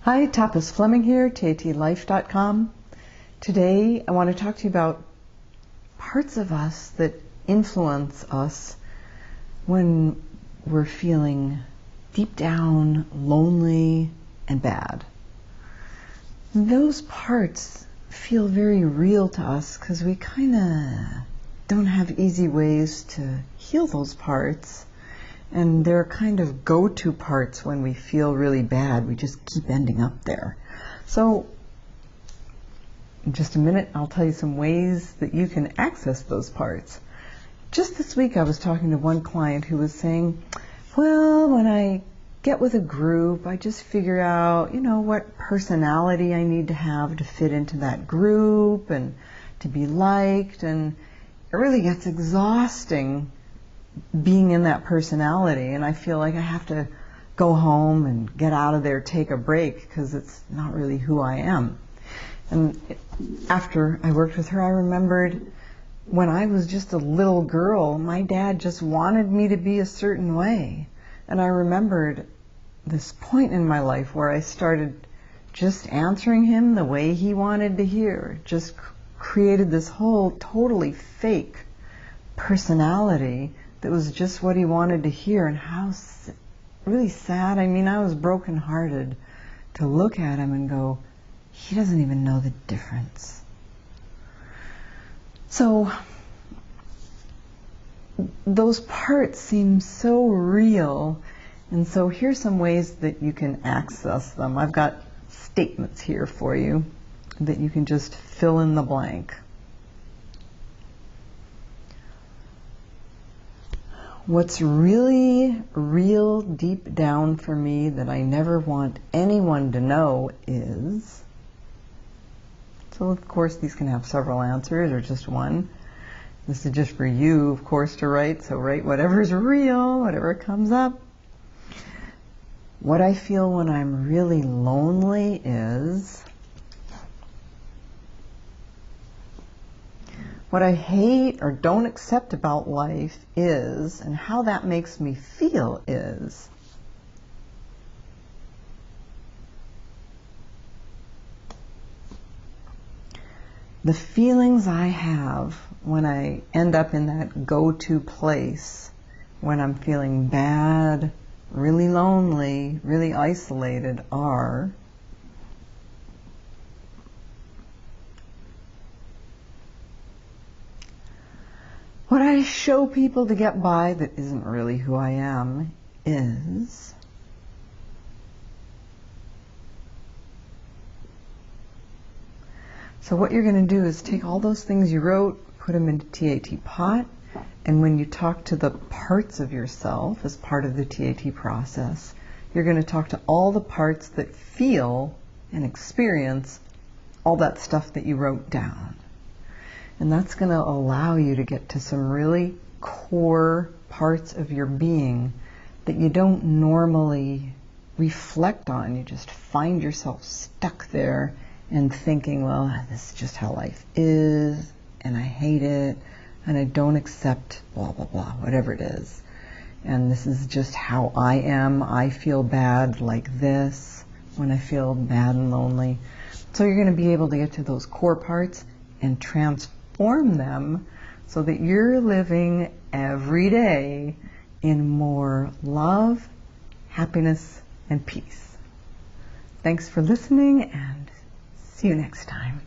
Hi, Tapas Fleming here, TATLife.com. Today I want to talk to you about parts of us that influence us when we're feeling deep down lonely and bad. Those parts feel very real to us because we kind of don't have easy ways to heal those parts. And they're kind of go-to parts when we feel really bad. We just keep ending up there. So in just a minute, I'll tell you some ways that you can access those parts. Just this week, I was talking to one client who was saying, well, when I get with a group, I just figure out, what personality I need to have to fit into that group and to be liked. And it really gets exhausting being in that personality, and I feel like I have to go home and get out of there, take a break, because it's not really who I am. And after I worked with her, I remembered when I was just a little girl, my dad just wanted me to be a certain way. And I remembered this point in my life where I started just answering him the way he wanted to hear, just created this whole totally fake personality that was just what he wanted to hear. And how really sad. I mean, I was brokenhearted to look at him and go, he doesn't even know the difference. So those parts seem so real, and so here's some ways that you can access them. I've got statements here for you that you can just fill in the blank. What's really real deep down for me that I never want anyone to know is, so of course these can have several answers or just one. This is just for you, of course, to write, so write whatever's real, whatever comes up. What I feel when I'm really lonely is, what I hate or don't accept about life is, and how that makes me feel is, the feelings I have when I end up in that go-to place, when I'm feeling bad, really lonely, really isolated, are what I show people to get by that isn't really who I am is, so what you're going to do is take all those things you wrote, put them into TAT pot, and when you talk to the parts of yourself as part of the TAT process, you're going to talk to all the parts that feel and experience all that stuff that you wrote down. And that's going to allow you to get to some really core parts of your being that you don't normally reflect on. You just find yourself stuck there and thinking, well, this is just how life is, and I hate it, and I don't accept blah, blah, blah, whatever it is. And this is just how I am. I feel bad like this when I feel bad and lonely. So you're going to be able to get to those core parts and transform them so that you're living every day in more love, happiness, and peace. Thanks for listening, and see you next time.